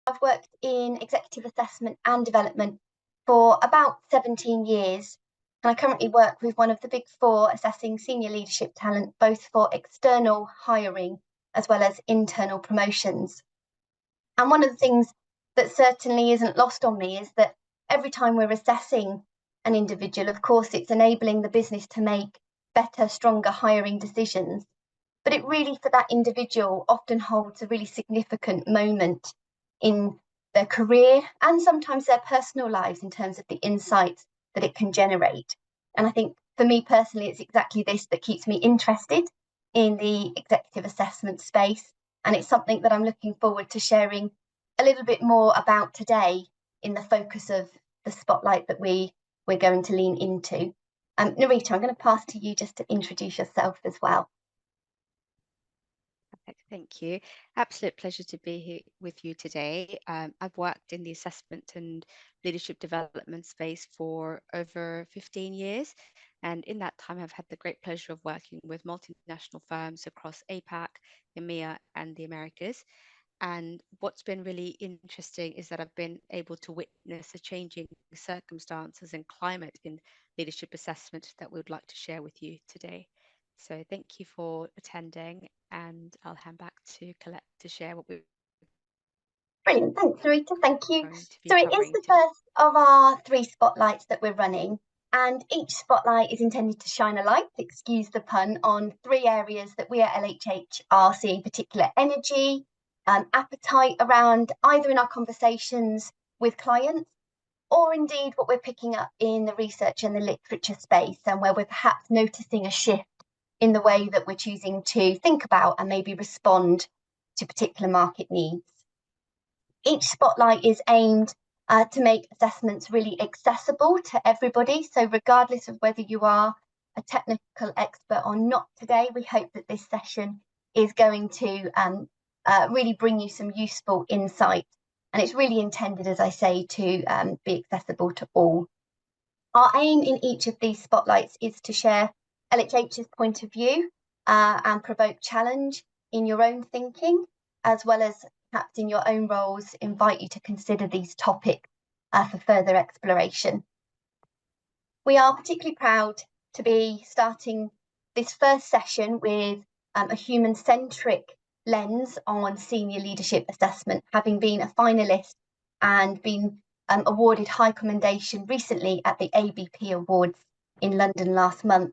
I've worked in executive assessment and development for about 17 years. And I currently work with one of the big four assessing senior leadership talent, both for external hiring as well as internal promotions. And one of the things that certainly isn't lost on me is that every time we're assessing an individual, of course, it's enabling the business to make better, stronger hiring decisions. But it really, for that individual, often holds a really significant moment in their career and sometimes their personal lives in terms of the insights that it can generate. And I think for me personally, it's exactly this that keeps me interested in the executive assessment space. And it's something that I'm looking forward to sharing a little bit more about today in the focus of the spotlight that we're going to lean into. Narita, I'm going to pass to you just to introduce yourself as well. Perfect, thank you. Absolute pleasure to be here with you today. I've worked in the assessment and leadership development space for over 15 years. And in that time, I've had the great pleasure of working with multinational firms across APAC, EMEA, and the Americas. And what's been really interesting is that I've been able to witness the changing circumstances and climate in leadership assessment that we would like to share with you today. So thank you for attending, and I'll hand back to Colette to share what we're Brilliant, thanks, Narita, thank you. going to be So it is covering the today. first of our 3 spotlights that we're running, and each spotlight is intended to shine a light, excuse the pun, on 3 areas that we at LHH are seeing particular energy, appetite around, either in our conversations with clients or indeed what we're picking up in the research and the literature space, and where we're perhaps noticing a shift in the way that we're choosing to think about and maybe respond to particular market needs. Each spotlight is aimed to make assessments really accessible to everybody. So regardless of whether you are a technical expert or not today, we hope that this session is going to really bring you some useful insight. And it's really intended, as I say, to be accessible to all. Our aim in each of these spotlights is to share LHH's point of view and provoke challenge in your own thinking, as well as perhaps in your own roles, invite you to consider these topics for further exploration. We are particularly proud to be starting this first session with a human-centric lens on senior leadership assessment, having been a finalist and been awarded high commendation recently at the ABP Awards in London last month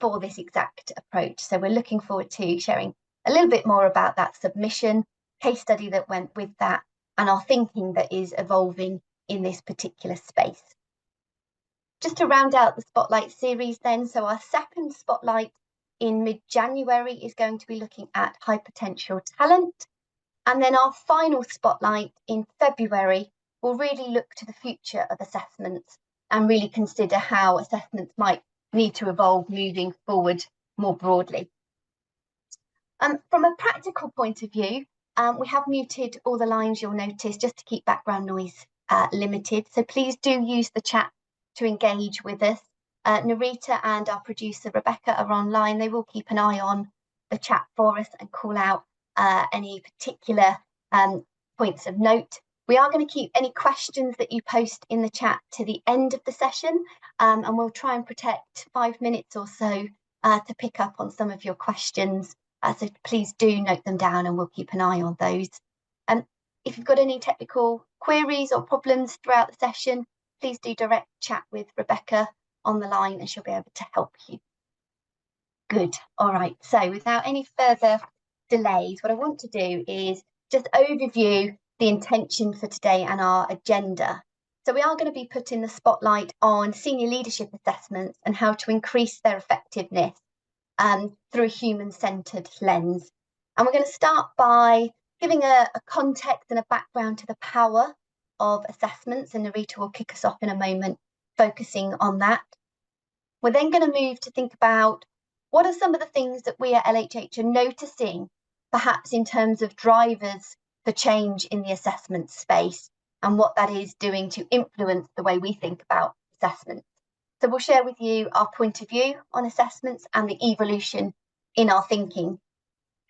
for this exact approach. So we're looking forward to sharing a little bit more about that submission, case study that went with that, and our thinking that is evolving in this particular space. Just to round out the Spotlight series then, so our second Spotlight in mid-January is going to be looking at high potential talent. And then our final Spotlight in February will really look to the future of assessments and really consider how assessments might need to evolve moving forward more broadly. From a practical point of view, we have muted all the lines, you'll notice, just to keep background noise limited. So please do use the chat to engage with us. Narita and our producer Rebecca are online. They will keep an eye on the chat for us and call out any particular points of note. We are going to keep any questions that you post in the chat to the end of the session, and we'll try and protect 5 minutes or so to pick up on some of your questions. So please do note them down and we'll keep an eye on those. If you've got any technical queries or problems throughout the session, please do direct chat with Rebecca on the line and she'll be able to help you. Good. All right. So without any further delays, what I want to do is just overview the intention for today and our agenda. So we are going to be putting the spotlight on senior leadership assessments and how to increase their effectiveness through a human-centred lens. And we're going to start by giving a context and a background to the power of assessments, and Narita will kick us off in a moment, focusing on that. We're then going to move to think about what are some of the things that we at LHH are noticing, perhaps in terms of drivers for change in the assessment space, and what that is doing to influence the way we think about assessments. So we'll share with you our point of view on assessments and the evolution in our thinking.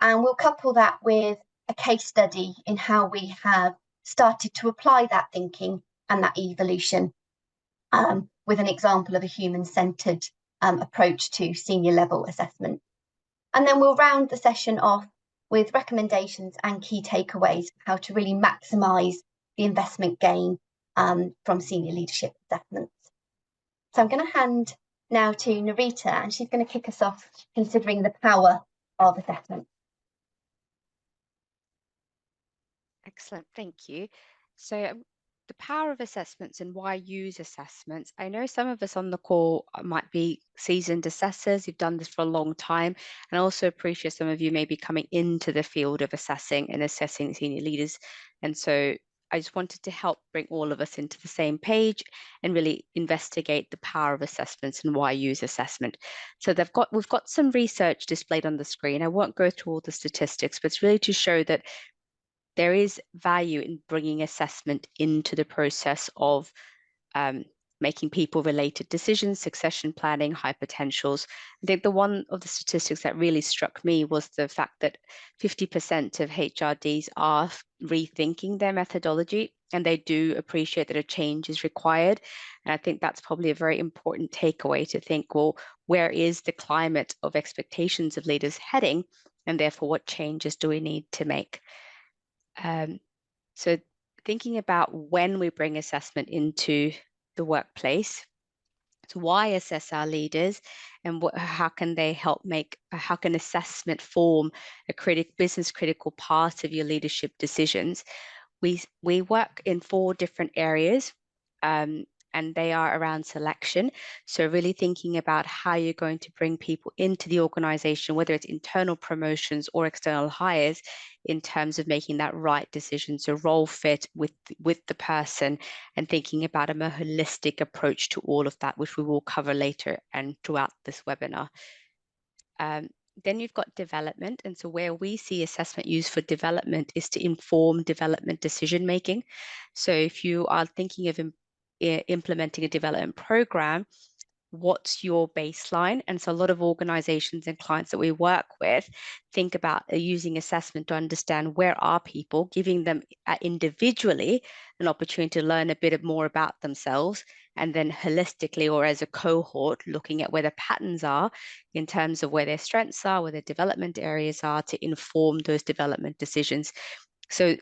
And we'll couple that with a case study in how we have started to apply that thinking and that evolution with an example of a human-centred approach to senior level assessment. And then we'll round the session off with recommendations and key takeaways for how to really maximise the investment gain from senior leadership assessments. So I'm going to hand now to Narita, and she's going to kick us off considering the power of assessment. Excellent, thank you. So the power of assessments and why use assessments. I know some of us on the call might be seasoned assessors, you've done this for a long time, and I also appreciate some of you may be coming into the field of assessing and assessing senior leaders. And so I just wanted to help bring all of us into the same page and really investigate the power of assessments and why use assessment. So we've got some research displayed on the screen. I won't go through all the statistics, but it's really to show that there is value in bringing assessment into the process of making people-related decisions, succession planning, high potentials. I think the one of the statistics that really struck me was the fact that 50% of HRDs are rethinking their methodology, and they do appreciate that a change is required. And I think that's probably a very important takeaway to think, well, where is the climate of expectations of leaders heading? And therefore, what changes do we need to make? So thinking about when we bring assessment into the workplace, so why assess our leaders, and how can they help how can assessment form a business critical part of your leadership decisions? We work in 4 different areas, and they are around selection. So really thinking about how you're going to bring people into the organization, whether it's internal promotions or external hires, in terms of making that right decision. So role fit with the person, and thinking about a more holistic approach to all of that, which we will cover later and throughout this webinar. Then you've got development. And so where we see assessment used for development is to inform development decision making. So if you are thinking of implementing a development program, what's your baseline? And so a lot of organizations and clients that we work with think about using assessment to understand where are people, giving them individually an opportunity to learn a bit more about themselves, and then holistically or as a cohort looking at where the patterns are in terms of where their strengths are, where their development areas are, to inform those development decisions. So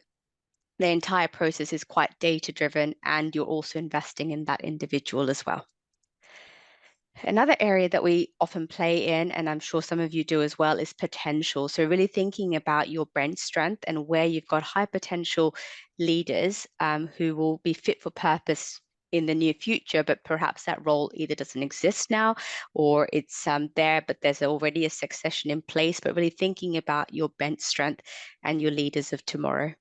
the entire process is quite data driven, and you're also investing in that individual as well. Another area that we often play in, and I'm sure some of you do as well, is potential. So really thinking about your bench strength and where you've got high potential leaders who will be fit for purpose in the near future, but perhaps that role either doesn't exist now, or it's there, but there's already a succession in place. But really thinking about your bench strength and your leaders of tomorrow.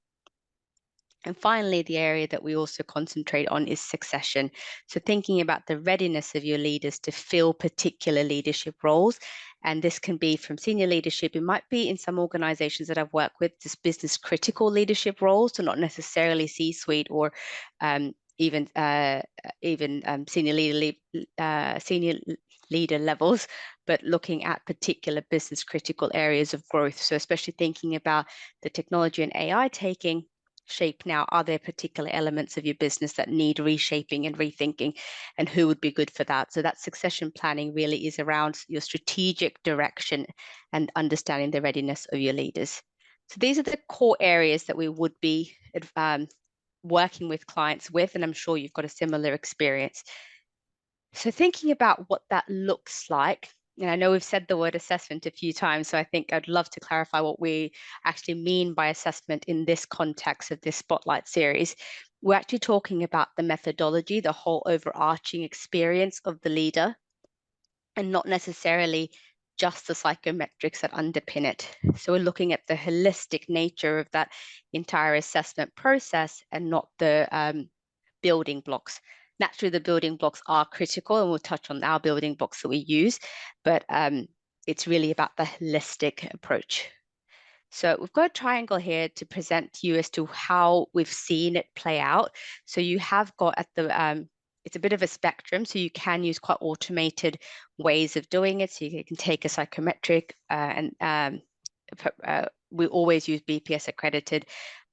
And finally, the area that we also concentrate on is succession. So thinking about the readiness of your leaders to fill particular leadership roles. And this can be from senior leadership. It might be in some organizations that I've worked with, just business critical leadership roles, so not necessarily C-suite or even senior leader levels, but looking at particular business critical areas of growth. So especially thinking about the technology and AI taking shape now, are there particular elements of your business that need reshaping and rethinking, and who would be good for that? So that succession planning really is around your strategic direction and understanding the readiness of your leaders. So these are the core areas that we would be working with clients with, and I'm sure you've got a similar experience. So thinking about what that looks like, and I know we've said the word assessment a few times, so I think I'd love to clarify what we actually mean by assessment in this context of this Spotlight series. We're actually talking about the methodology, the whole overarching experience of the leader, and not necessarily just the psychometrics that underpin it. So we're looking at the holistic nature of that entire assessment process and not the building blocks. Naturally, the building blocks are critical, and we'll touch on our building blocks that we use, but it's really about the holistic approach. So we've got a triangle here to present to you as to how we've seen it play out. So you have got at the, it's a bit of a spectrum, so you can use quite automated ways of doing it. So you can take a psychometric and we always use BPS accredited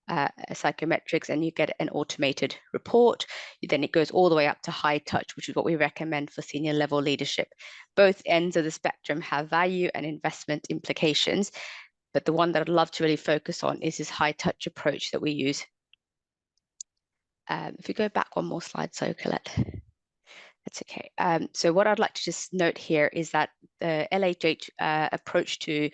psychometrics, and you get an automated report. Then it goes all the way up to high touch, which is what we recommend for senior level leadership. Both ends of the spectrum have value and investment implications, but the one that I'd love to really focus on is this high touch approach that we use. If we go back one more slide, so Colette. That's okay. So what I'd like to just note here is that the LHH approach to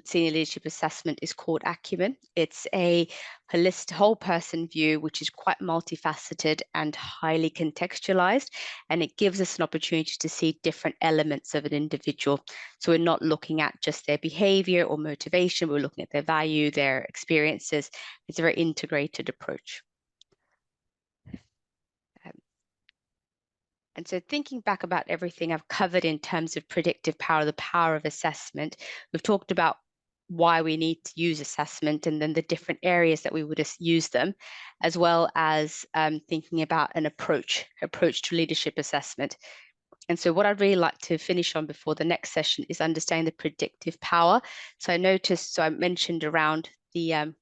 senior leadership assessment is called Acumen. It's a holistic whole person view, which is quite multifaceted and highly contextualized, and it gives us an opportunity to see different elements of an individual. So we're not looking at just their behavior or motivation, we're looking at their value, their experiences. It's a very integrated approach. And so thinking back about everything I've covered in terms of predictive power, the power of assessment, we've talked about why we need to use assessment and then the different areas that we would use them, as well as thinking about an approach to leadership assessment. And so what I'd really like to finish on before the next session is understanding the predictive power. So I mentioned around the,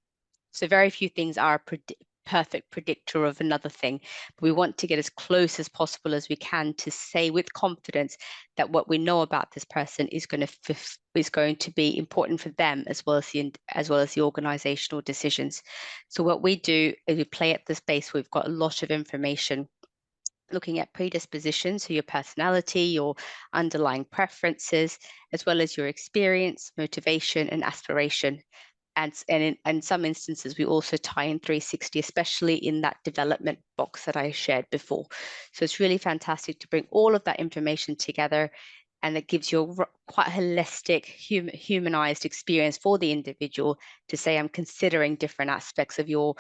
so very few things are perfect predictor of another thing, but we want to get as close as possible as we can to say with confidence that what we know about this person is going to be important for them as well as the organizational decisions. So what we do is we play at the space. We've got a lot of information looking at predispositions, so your personality, your underlying preferences, as well as your experience, motivation, and aspiration. And in some instances, we also tie in 360, especially in that development box that I shared before. So it's really fantastic to bring all of that information together, and it gives you a quite holistic, humanized experience for the individual to say, I'm considering different aspects of your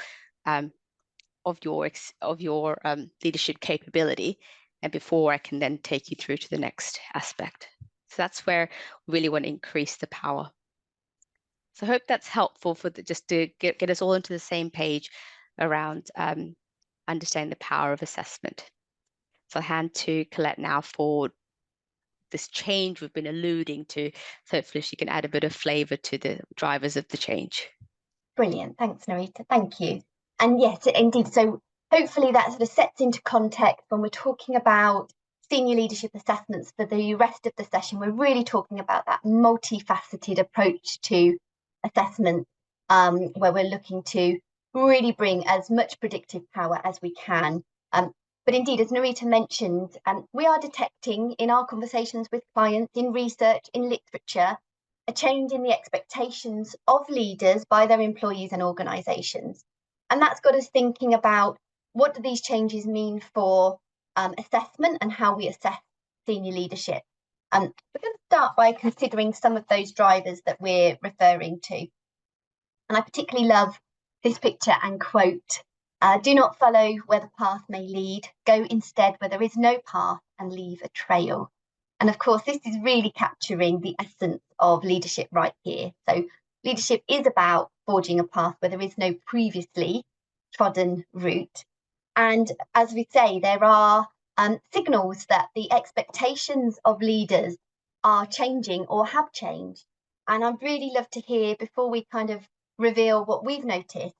leadership capability, and before I can then take you through to the next aspect. So that's where we really want to increase the power. So I hope that's helpful for just to get us all into the same page around understanding the power of assessment. So I'll hand to Colette now for this change we've been alluding to. So hopefully she can add a bit of flavour to the drivers of the change. Brilliant. Thanks, Narita. Thank you. And yes, indeed. So hopefully that sort of sets into context when we're talking about senior leadership assessments for the rest of the session. We're really talking about that multifaceted approach to assessment, where we're looking to really bring as much predictive power as we can. But indeed, as Narita mentioned, we are detecting in our conversations with clients, in research, in literature, a change in the expectations of leaders by their employees and organisations. And that's got us thinking about what do these changes mean for assessment and how we assess senior leadership. We're going to start by considering some of those drivers that we're referring to. And I particularly love this picture and quote, do not follow where the path may lead, go instead where there is no path and leave a trail. And of course, this is really capturing the essence of leadership right here. So leadership is about forging a path where there is no previously trodden route. And as we say, there are signals that the expectations of leaders are changing or have changed. And I'd really love to hear, before we kind of reveal what we've noticed,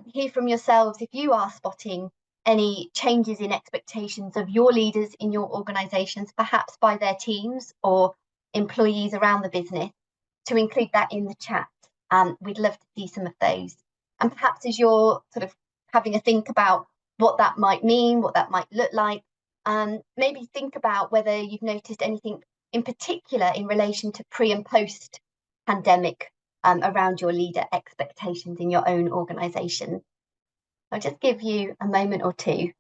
hear from yourselves if you are spotting any changes in expectations of your leaders in your organisations, perhaps by their teams or employees around the business, to include that in the chat. We'd love to see some of those. And perhaps as you're sort of having a think about what that might mean, what that might look like, maybe think about whether you've noticed anything in particular in relation to pre and post pandemic around your leader expectations in your own organisation. I'll just give you a moment or two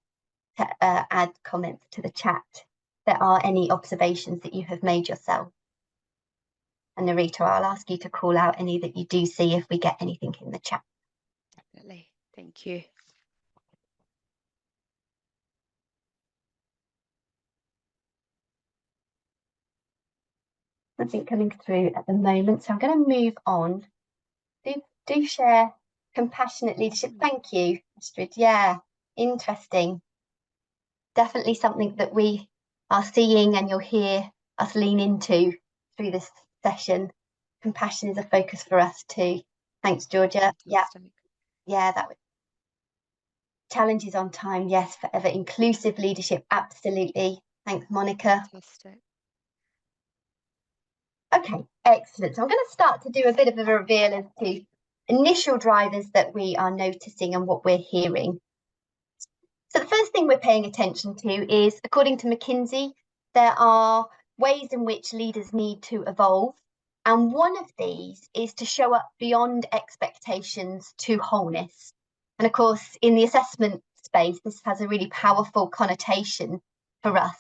to add comments to the chat if there are any observations that you have made yourself. And Narita, I'll ask you to call out any that you do see if we get anything in the chat. Definitely. Thank you. Nothing coming through at the moment, so I'm going to move on. Do share compassionate leadership. Thank you, Astrid. Yeah, interesting. Definitely something that we are seeing, and you'll hear us lean into through this session. Compassion is a focus for us too. Thanks, Georgia. Yeah, Yeah, that was challenges on time. Yes, forever. Inclusive leadership. Absolutely. Thanks, Monica. Fantastic. Okay, excellent. So I'm going to start to do a bit of a reveal as to initial drivers that we are noticing and what we're hearing. So the first thing we're paying attention to is, according to McKinsey, there are ways in which leaders need to evolve. And one of these is to show up beyond expectations to wholeness. And of course, in the assessment space, this has a really powerful connotation for us.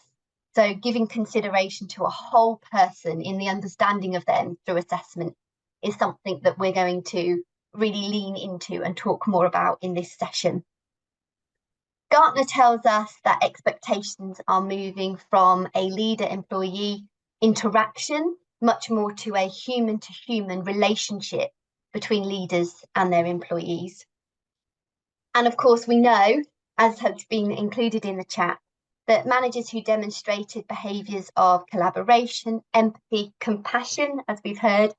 So giving consideration to a whole person in the understanding of them through assessment is something that we're going to really lean into and talk more about in this session. Gartner tells us that expectations are moving from a leader-employee interaction much more to a human-to-human relationship between leaders and their employees. And of course, we know, as has been included in the chat, that managers who demonstrated behaviours of collaboration, empathy, compassion, as we've heard,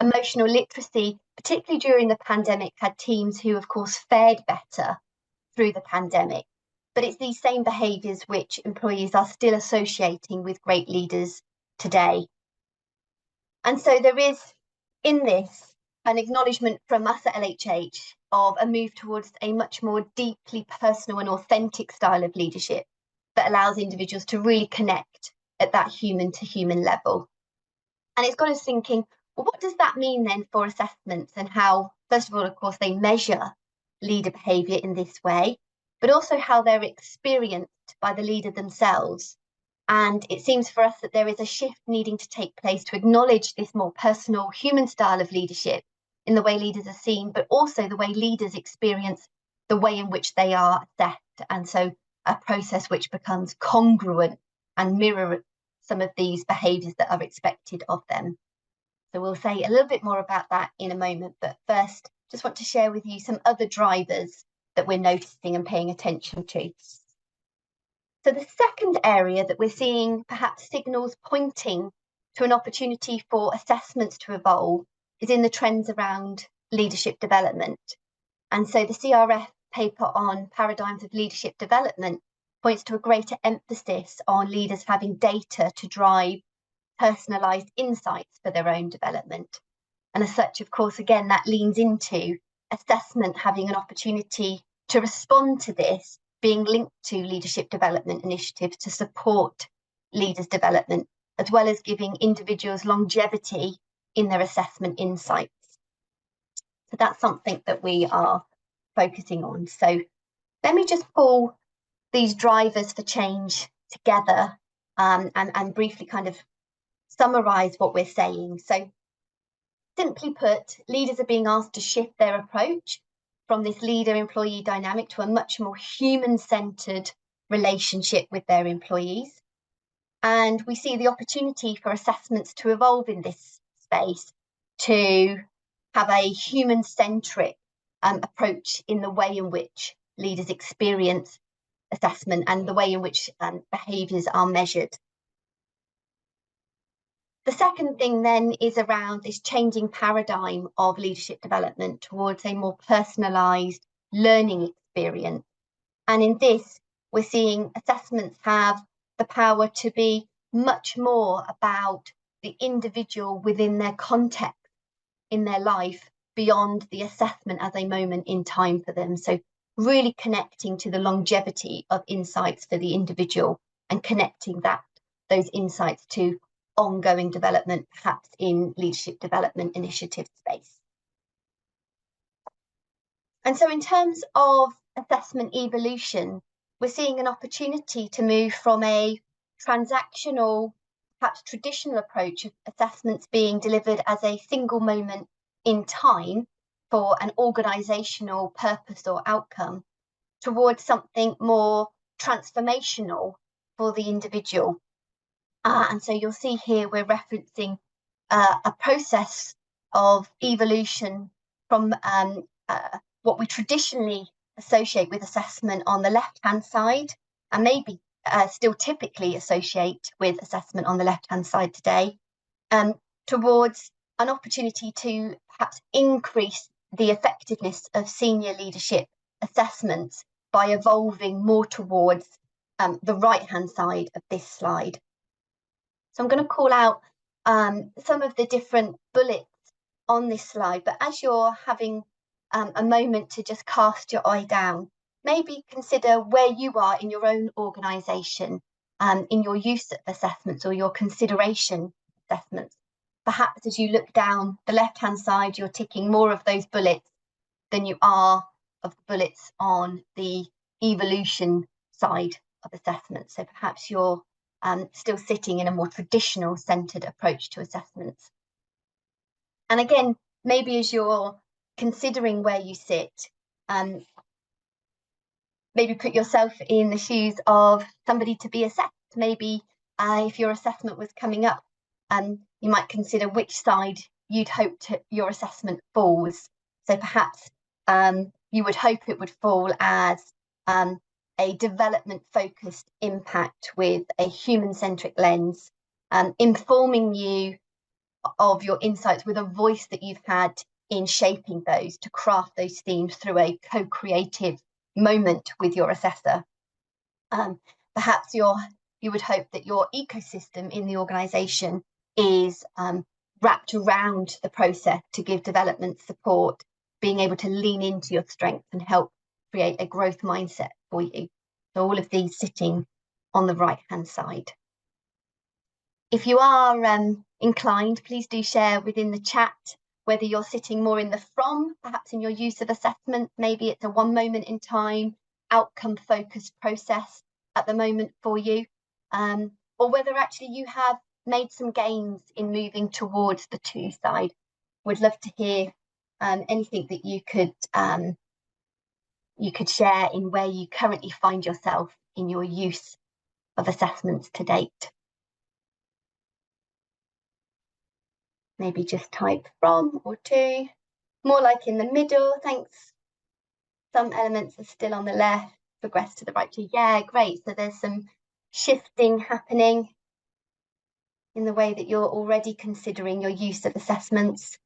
emotional literacy, particularly during the pandemic, had teams who, of course, fared better through the pandemic. But it's these same behaviours which employees are still associating with great leaders today. And so there is, in this, an acknowledgement from us at LHH of a move towards a much more deeply personal and authentic style of leadership that allows individuals to really connect at that human-to-human level. And it's got us thinking, well, what does that mean then for assessments and how, first of all, of course, they measure leader behaviour in this way, but also how they're experienced by the leader themselves. And it seems for us that there is a shift needing to take place to acknowledge this more personal human style of leadership in the way leaders are seen, but also the way leaders experience the way in which they are assessed. And so a process which becomes congruent and mirror some of these behaviours that are expected of them. So we'll say a little bit more about that in a moment, but first, just want to share with you some other drivers that we're noticing and paying attention to. So the second area that we're seeing perhaps signals pointing to an opportunity for assessments to evolve is in the trends around leadership development. And so the CRF paper on paradigms of leadership development points to a greater emphasis on leaders having data to drive personalised insights for their own development. And as such, of course, again, that leans into assessment having an opportunity to respond to this, being linked to leadership development initiatives to support leaders' development, as well as giving individuals longevity in their assessment insights. So that's something that we are focusing on. So let me just pull these drivers for change together and briefly kind of summarise what we're saying. So simply put, leaders are being asked to shift their approach from this leader-employee dynamic to a much more human-centred relationship with their employees. And we see the opportunity for assessments to evolve in this space to have a human-centric approach in the way in which leaders experience assessment and the way in which behaviours are measured. The second thing then is around this changing paradigm of leadership development towards a more personalised learning experience. And in this, we're seeing assessments have the power to be much more about the individual within their context in their life beyond the assessment as a moment in time for them. So really connecting to the longevity of insights for the individual and connecting those insights to ongoing development, perhaps in leadership development initiative space. And so in terms of assessment evolution, we're seeing an opportunity to move from a transactional, perhaps traditional approach of assessments being delivered as a single moment in time for an organisational purpose or outcome towards something more transformational for the individual. And so you'll see here we're referencing a process of evolution from what we traditionally associate with assessment on the left-hand side, and maybe still typically associate with assessment on the left-hand side today, towards an opportunity to perhaps increase the effectiveness of senior leadership assessments by evolving more towards the right-hand side of this slide. So I'm going to call out some of the different bullets on this slide, but as you're having a moment to just cast your eye down, maybe consider where you are in your own organisation, in your use of assessments or your consideration assessments. Perhaps as you look down the left-hand side, you're ticking more of those bullets than you are of the bullets on the evolution side of assessment. So perhaps you're still sitting in a more traditional centred approach to assessments. And again, maybe as you're considering where you sit, maybe put yourself in the shoes of somebody to be assessed. Maybe if your assessment was coming up, you might consider which side you'd hope your assessment falls. So perhaps you would hope it would fall as a development-focused impact with a human-centric lens, informing you of your insights with a voice that you've had in shaping those to craft those themes through a co-creative moment with your assessor. Perhaps you would hope that your ecosystem in the organisation is wrapped around the process to give development support, being able to lean into your strengths and help create a growth mindset for you. So all of these sitting on the right-hand side. If you are inclined, please do share within the chat whether you're sitting more in the from, perhaps in your use of assessment. Maybe it's a one moment in time, outcome-focused process at the moment for you, or whether actually you have made some gains in moving towards the to side. Would love to hear anything that you could share in where you currently find yourself in your use of assessments to date. Maybe just type from or to, more like in the middle, thanks. Some elements are still on the left, progress to the right to, yeah, great. So there's some shifting happening in the way that you're already considering your use of assessments.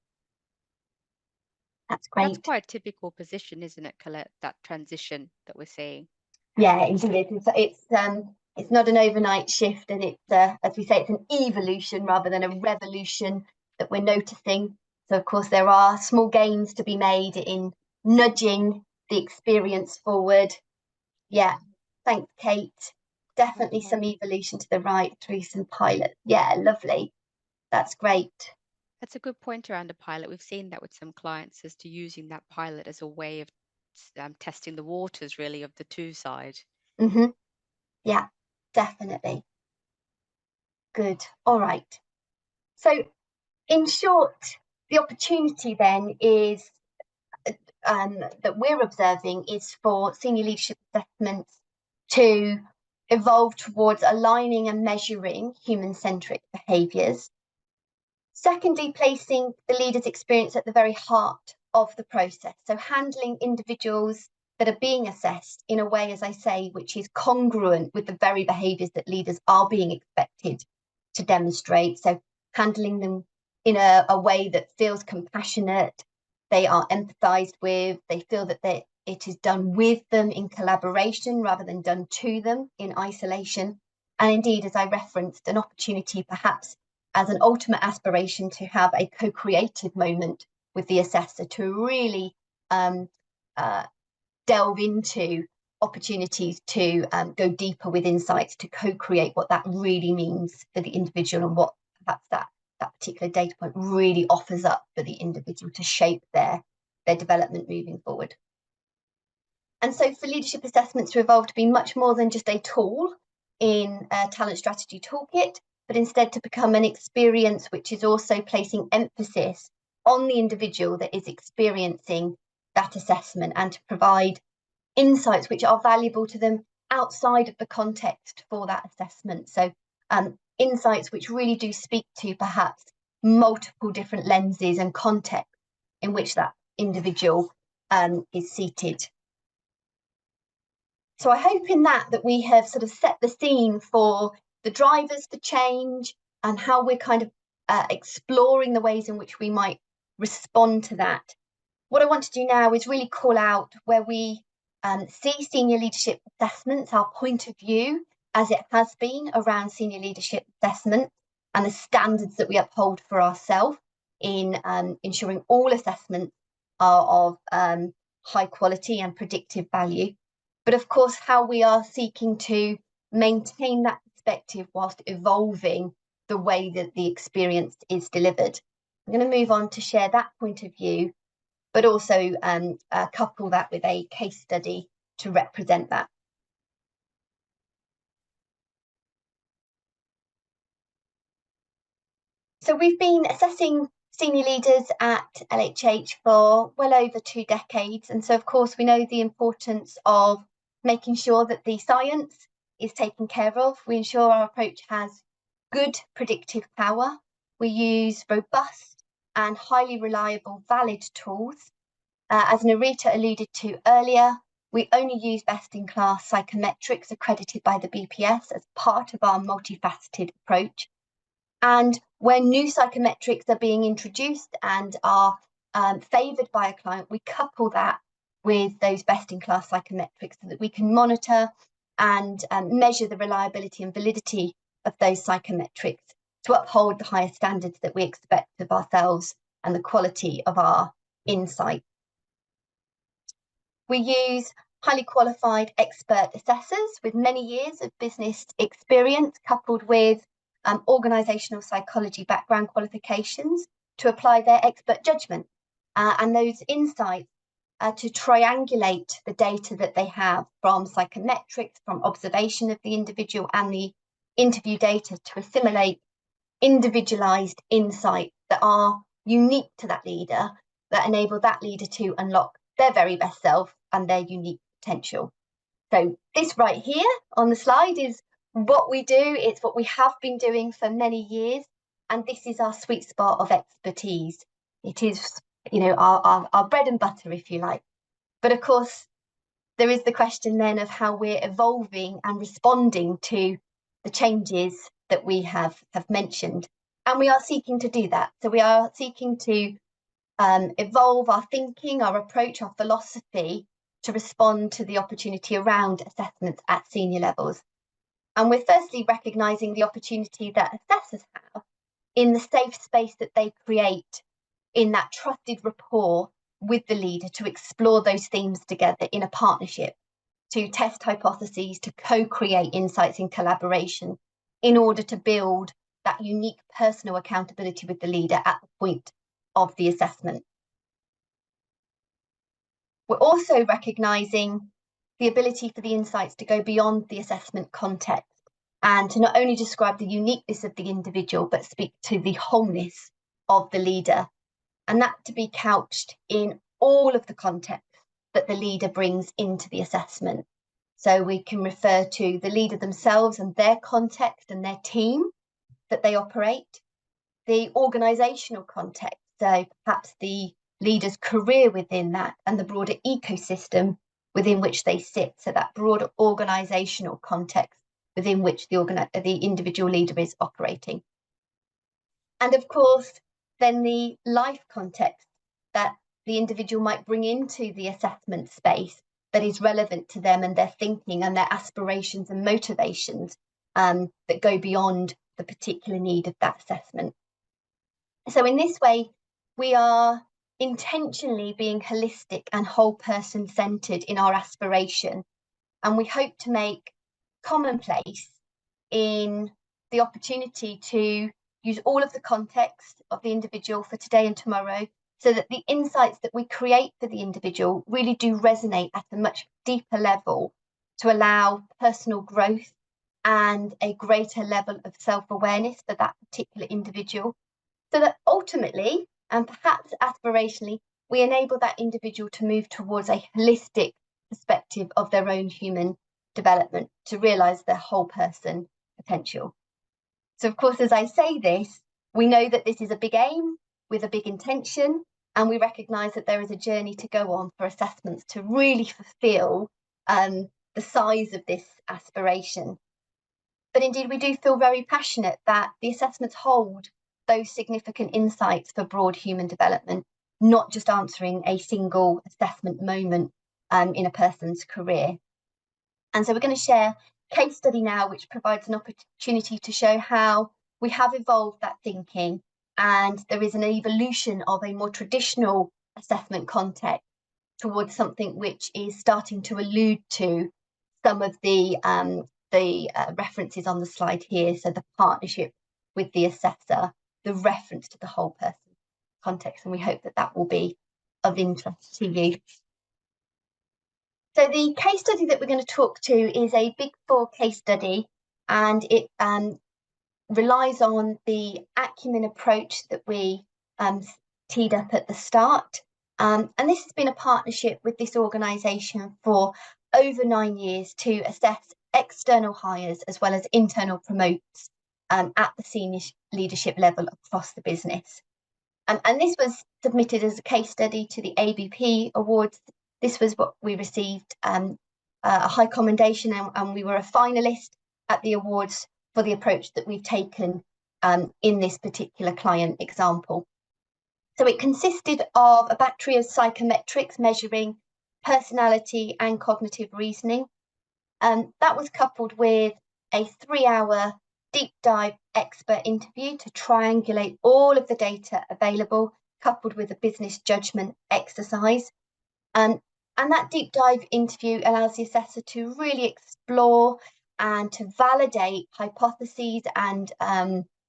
That's great. That's quite a typical position, isn't it, Colette, that transition that we're seeing? Yeah, indeed. It's not an overnight shift, and it's, as we say, it's an evolution rather than a revolution that we're noticing. So, of course, there are small gains to be made in nudging the experience forward. Yeah, thanks, Kate. Definitely some evolution to the right through some pilots. Yeah, lovely. That's great. That's a good point around a pilot. We've seen that with some clients as to using that pilot as a way of testing the waters, really, of the to side. Mm-hmm. Yeah, definitely. Good. All right. So, in short, the opportunity then is that we're observing is for senior leadership assessments to evolve towards aligning and measuring human-centric behaviours. Secondly, placing the leader's experience at the very heart of the process. So handling individuals that are being assessed in a way, as I say, which is congruent with the very behaviours that leaders are being expected to demonstrate. So handling them in a way that feels compassionate, they are empathised with, they feel that it is done with them in collaboration rather than done to them in isolation. And indeed, as I referenced, an opportunity perhaps as an ultimate aspiration to have a co-creative moment with the assessor to really delve into opportunities to go deeper with insights to co-create what that really means for the individual and what perhaps that particular data point really offers up for the individual to shape their development moving forward. And so for leadership assessments to evolve to be much more than just a tool in a talent strategy toolkit, but instead to become an experience which is also placing emphasis on the individual that is experiencing that assessment and to provide insights which are valuable to them outside of the context for that assessment. So insights which really do speak to perhaps multiple different lenses and contexts in which that individual is seated. So I hope in that we have sort of set the scene for the drivers for change and how we're kind of exploring the ways in which we might respond to that What I want to do now is really call out where we see senior leadership assessments, our point of view as it has been around senior leadership assessment and the standards that we uphold for ourselves in ensuring all assessments are of high quality and predictive value. But of course, how we are seeking to maintain that perspective whilst evolving the way that the experience is delivered. I'm going to move on to share that point of view, but also couple that with a case study to represent that. So we've been assessing senior leaders at LHH for well over 2 decades. And so, of course, we know the importance of making sure that the science is taken care of. We ensure our approach has good predictive power. We use robust and highly reliable, valid tools. As Narita alluded to earlier, we only use best-in-class psychometrics accredited by the BPS as part of our multifaceted approach. And when new psychometrics are being introduced and are favoured by a client, we couple that with those best-in-class psychometrics so that we can monitor and measure the reliability and validity of those psychometrics to uphold the highest standards that we expect of ourselves and the quality of our insight. We use highly qualified expert assessors with many years of business experience, coupled with organisational psychology background qualifications to apply their expert judgment and those insights to triangulate the data that they have from psychometrics, from observation of the individual and the interview data to assimilate individualised insights that are unique to that leader, that enable that leader to unlock their very best self and their unique potential. So this right here on the slide is what we do. It's what we have been doing for many years, and this is our sweet spot of expertise. It is, you know, our bread and butter, if you like. But of course, there is the question then of how we're evolving and responding to the changes that we have mentioned, and we are seeking to do that. So we are seeking to evolve our thinking, our approach, our philosophy to respond to the opportunity around assessments at senior levels. And we're firstly recognising the opportunity that assessors have in the safe space that they create in that trusted rapport with the leader to explore those themes together in a partnership, to test hypotheses, to co-create insights in collaboration in order to build that unique personal accountability with the leader at the point of the assessment. We're also recognising the ability for the insights to go beyond the assessment context and to not only describe the uniqueness of the individual, but speak to the wholeness of the leader, and that to be couched in all of the context that the leader brings into the assessment. So we can refer to the leader themselves and their context and their team that they operate, the organisational context, so perhaps the leader's career within that and the broader ecosystem within which they sit, so that broader organisational context within which the individual leader is operating. And of course, then the life context that the individual might bring into the assessment space that is relevant to them and their thinking and their aspirations and motivations that go beyond the particular need of that assessment. So in this way, we are intentionally being holistic and whole person centred in our aspiration, and we hope to make commonplace in the opportunity to use all of the context of the individual for today and tomorrow, so that the insights that we create for the individual really do resonate at a much deeper level to allow personal growth and a greater level of self-awareness for that particular individual, so that ultimately, and perhaps aspirationally, we enable that individual to move towards a holistic perspective of their own human development, to realise their whole person potential. So of course, as I say this, we know that this is a big aim with a big intention, and we recognise that there is a journey to go on for assessments to really fulfil the size of this aspiration. But indeed, we do feel very passionate that the assessments hold those significant insights for broad human development, not just answering a single assessment moment in a person's career. And so we're going to share a case study now, which provides an opportunity to show how we have evolved that thinking, and there is an evolution of a more traditional assessment context towards something which is starting to allude to some of the references on the slide here. So the partnership with the assessor, the reference to the whole person context, and we hope that that will be of interest to you. So the case study that we're going to talk to is a Big Four case study, and it relies on the acumen approach that we teed up at the start. And this has been a partnership with this organisation for over 9 years to assess external hires as well as internal promotes at the senior leadership level across the business. And this was submitted as a case study to the ABP Awards. This was what we received a high commendation, and we were a finalist at the awards for the approach that we've taken in this particular client example. So it consisted of a battery of psychometrics measuring personality and cognitive reasoning. That was coupled with a 3-hour deep dive expert interview to triangulate all of the data available, coupled with a business judgment exercise. And that deep dive interview allows the assessor to really explore and to validate hypotheses and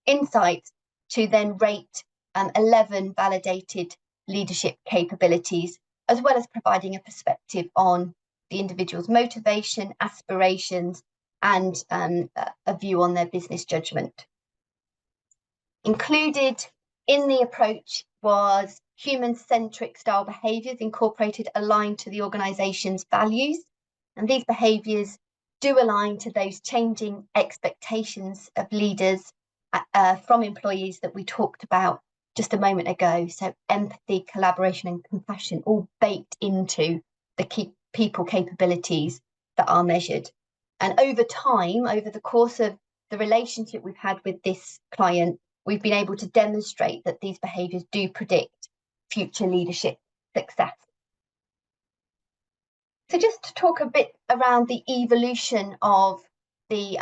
insights to then rate 11 validated leadership capabilities, as well as providing a perspective on the individual's motivation, aspirations, and a view on their business judgment. Included in the approach was human-centric style behaviours incorporated aligned to the organisation's values. And these behaviours do align to those changing expectations of leaders from employees that we talked about just a moment ago. So empathy, collaboration and compassion all baked into the key people capabilities that are measured. And over time, over the course of the relationship we've had with this client, we've been able to demonstrate that these behaviours do predict future leadership success. So just to talk a bit around the evolution of the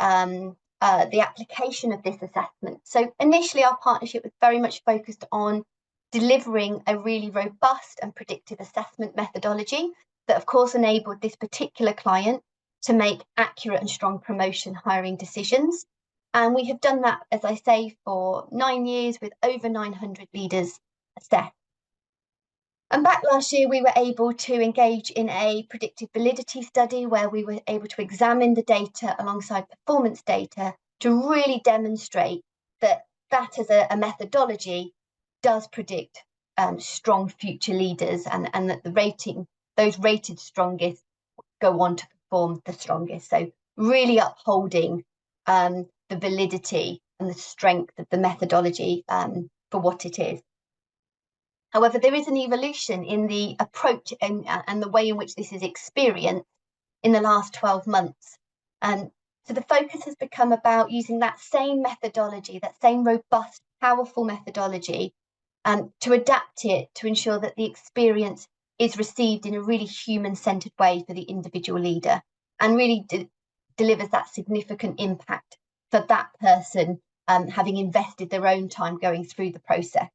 application of this assessment. So initially our partnership was very much focused on delivering a really robust and predictive assessment methodology that of course enabled this particular client to make accurate and strong promotion hiring decisions. And we have done that, as I say, for 9 years with over 900 leaders assessed. And back last year, we were able to engage in a predictive validity study where we were able to examine the data alongside performance data to really demonstrate that that as a methodology does predict strong future leaders, and that those rated strongest go on to perform the strongest. So really upholding the validity and the strength of the methodology for what it is. However, there is an evolution in the approach and the way in which this is experienced in the last 12 months. So the focus has become about using that same methodology, that same robust, powerful methodology, to adapt it to ensure that the experience is received in a really human-centered way for the individual leader, and really delivers that significant impact for that person having invested their own time going through the process.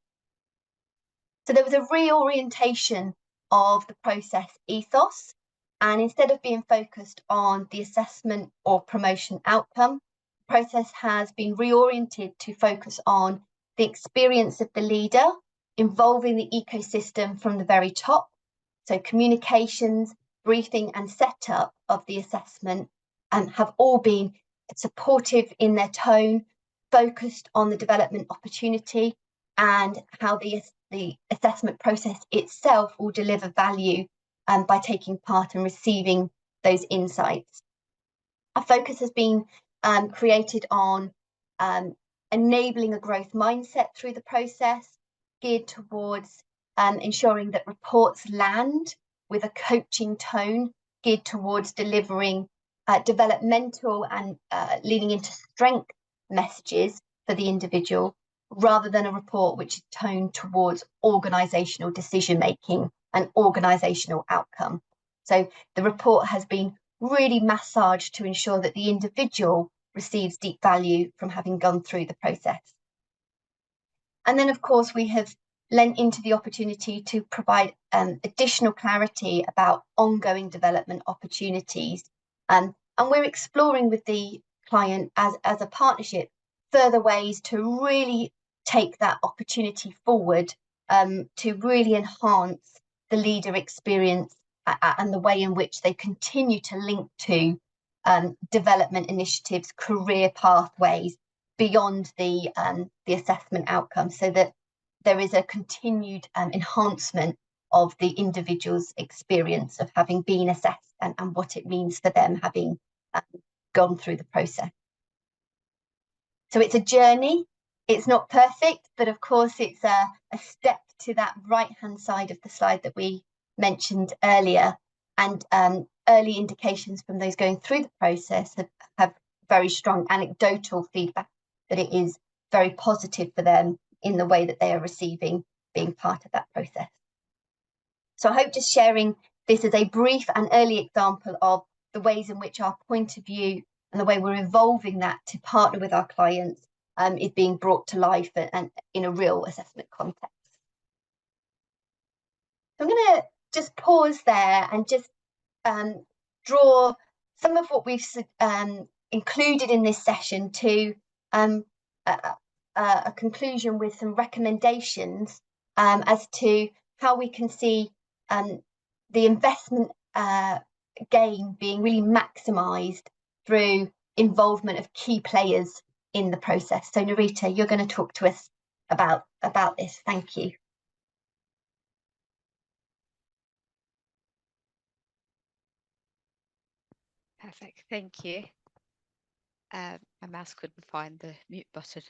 So there was a reorientation of the process ethos, and instead of being focused on the assessment or promotion outcome, the process has been reoriented to focus on the experience of the leader, involving the ecosystem from the very top. So communications, briefing and setup of the assessment have all been supportive in their tone, focused on the development opportunity and how the assessment process itself will deliver value by taking part and receiving those insights. Our focus has been created on enabling a growth mindset through the process, geared towards ensuring that reports land with a coaching tone, geared towards delivering developmental and leading into strength messages for the individual, rather than a report which is toned towards organisational decision making and organisational outcome. So the report has been really massaged to ensure that the individual receives deep value from having gone through the process. And then, of course, we have lent into the opportunity to provide additional clarity about ongoing development opportunities. And we're exploring with the client as a partnership further ways to really take that opportunity forward, to really enhance the leader experience and the way in which they continue to link to development initiatives, career pathways beyond the assessment outcome, so that there is a continued enhancement of the individual's experience of having been assessed and what it means for them having gone through the process. So it's a journey. It's not perfect, but of course it's a step to that right-hand side of the slide that we mentioned earlier. And early indications from those going through the process have very strong anecdotal feedback that it is very positive for them in the way that they are receiving being part of that process. So I hope just sharing this as a brief and early example of the ways in which our point of view and the way we're evolving that to partner with our clients is being brought to life and in a real assessment context. So I'm going to just pause there and just draw some of what we've included in this session to a conclusion with some recommendations as to how we can see the investment gain being really maximised through involvement of key players in the process. So Narita, you're going to talk to us about this. Thank you. Perfect, thank you. My mouse couldn't find the mute button.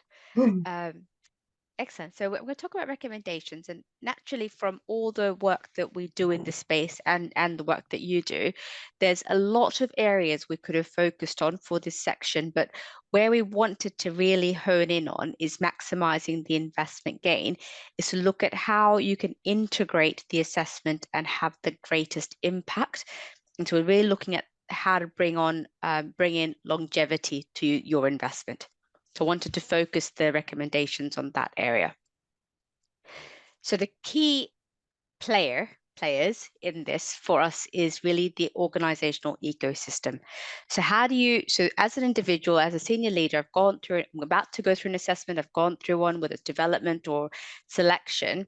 Excellent. So we're going to talk about recommendations, and naturally from all the work that we do in this space and the work that you do, there's a lot of areas we could have focused on for this section, but where we wanted to really hone in on is maximizing the investment gain, is to look at how you can integrate the assessment and have the greatest impact. And so we're really looking at how to bring in longevity to your investment. So I wanted to focus the recommendations on that area. So the key players in this for us is really the organizational ecosystem. So so as an individual, as a senior leader, I'm about to go through an assessment, I've gone through one, whether it's development or selection.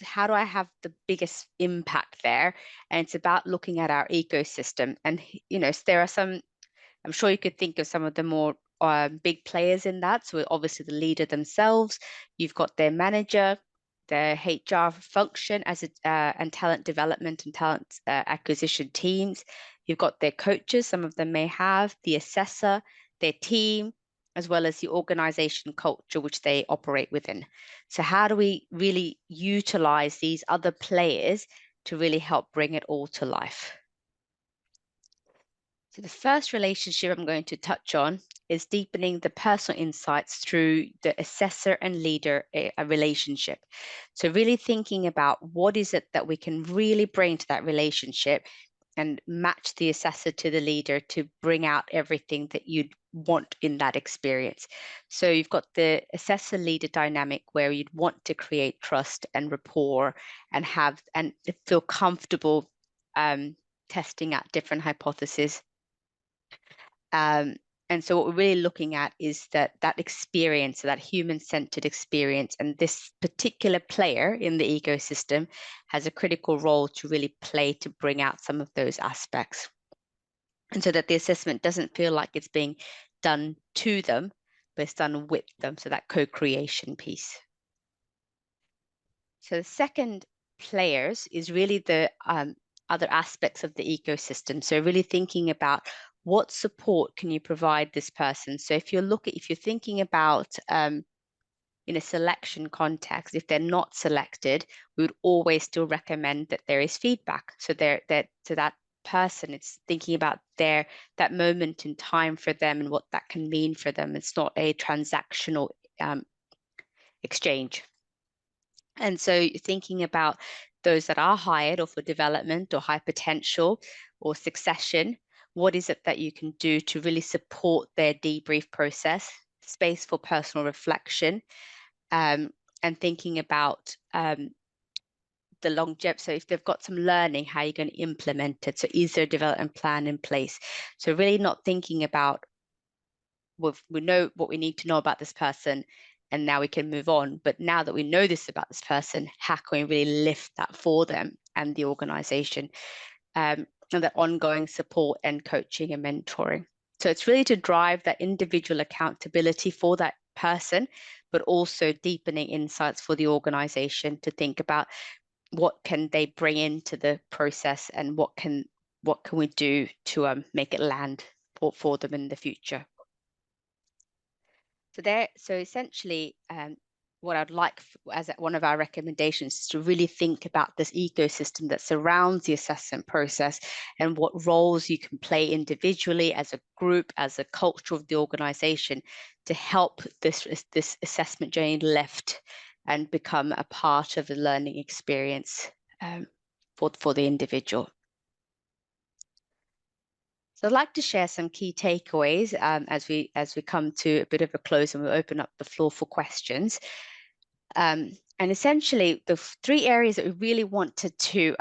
How do I have the biggest impact there? And it's about looking at our ecosystem. And, there are I'm sure you could think of some of the more big players in that. So obviously the leader themselves, you've got their manager, their HR function and talent development and talent acquisition teams. You've got their coaches, some of them may have, the assessor, their team, as well as the organization culture which they operate within. So how do we really utilize these other players to really help bring it all to life? So the first relationship I'm going to touch on is deepening the personal insights through the assessor and leader relationship. So really thinking about what is it that we can really bring to that relationship and match the assessor to the leader to bring out everything that you'd want in that experience. So you've got the assessor leader dynamic where you'd want to create trust and rapport and feel comfortable testing out different hypotheses. And so what we're really looking at is that experience, that human-centered experience, and this particular player in the ecosystem has a critical role to really play to bring out some of those aspects. And so that the assessment doesn't feel like it's being done to them, but it's done with them, so that co-creation piece. So the second players is really the other aspects of the ecosystem. So really thinking about what support can you provide this person? So if you're thinking about in a selection context, if they're not selected, we would always still recommend that there is feedback. So that person, it's thinking about that moment in time for them and what that can mean for them. It's not a transactional exchange. And so thinking about those that are hired or for development or high potential or succession, what is it that you can do to really support their debrief process, space for personal reflection, and thinking about the longevity. So if they've got some learning, how you're going to implement it. So is there a development plan in place? So really not thinking about, we know what we need to know about this person and now we can move on. But now that we know this about this person, how can we really lift that for them and the organization? And that ongoing support and coaching and mentoring. So it's really to drive that individual accountability for that person, but also deepening insights for the organization to think about what can they bring into the process and what can we do to make it land for them in the future. So essentially, what I'd like as one of our recommendations is to really think about this ecosystem that surrounds the assessment process and what roles you can play individually, as a group, as a culture of the organization, to help this assessment journey lift and become a part of the learning experience for the individual. So I'd like to share some key takeaways as we come to a bit of a close, and we'll open up the floor for questions. And essentially, the three areas that we really wanted to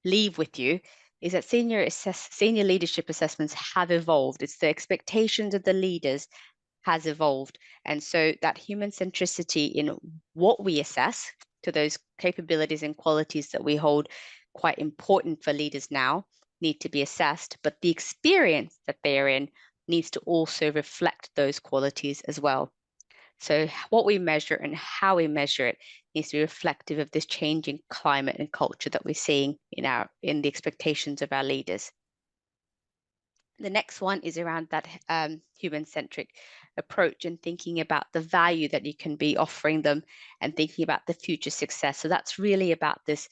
leave with you is that senior leadership assessments have evolved. It's the expectations of the leaders has evolved. And so that human centricity in what we assess, to those capabilities and qualities that we hold quite important for leaders now, need to be assessed, but the experience that they're in needs to also reflect those qualities as well. So what we measure and how we measure it needs to be reflective of this changing climate and culture that we're seeing in the expectations of our leaders. The next one is around that human-centric approach and thinking about the value that you can be offering them and thinking about the future success. So that's really about this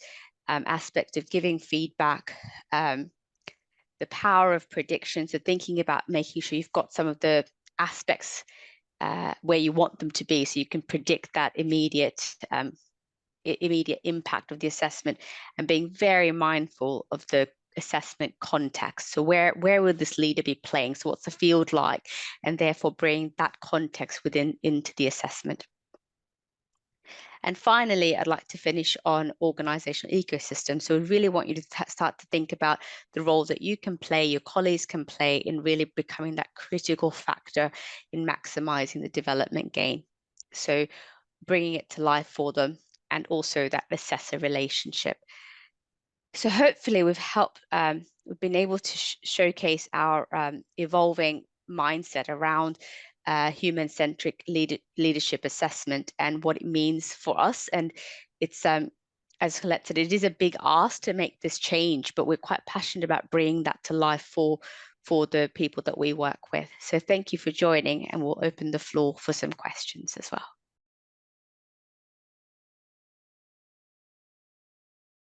aspect of giving feedback, the power of prediction. So thinking about making sure you've got some of the aspects where you want them to be, so you can predict that immediate impact of the assessment, and being very mindful of the assessment context. So where will this leader be playing? So what's the field like? And therefore bring that context into the assessment. And finally, I'd like to finish on organizational ecosystem. So we really want you to start to think about the role that you can play, your colleagues can play in really becoming that critical factor in maximizing the development gain. So bringing it to life for them, and also that assessor relationship. So hopefully we've been able to showcase our evolving mindset around human-centric leadership assessment and what it means for us. And it's, as Colette said, it is a big ask to make this change, but we're quite passionate about bringing that to life for the people that we work with. So thank you for joining, and we'll open the floor for some questions as well.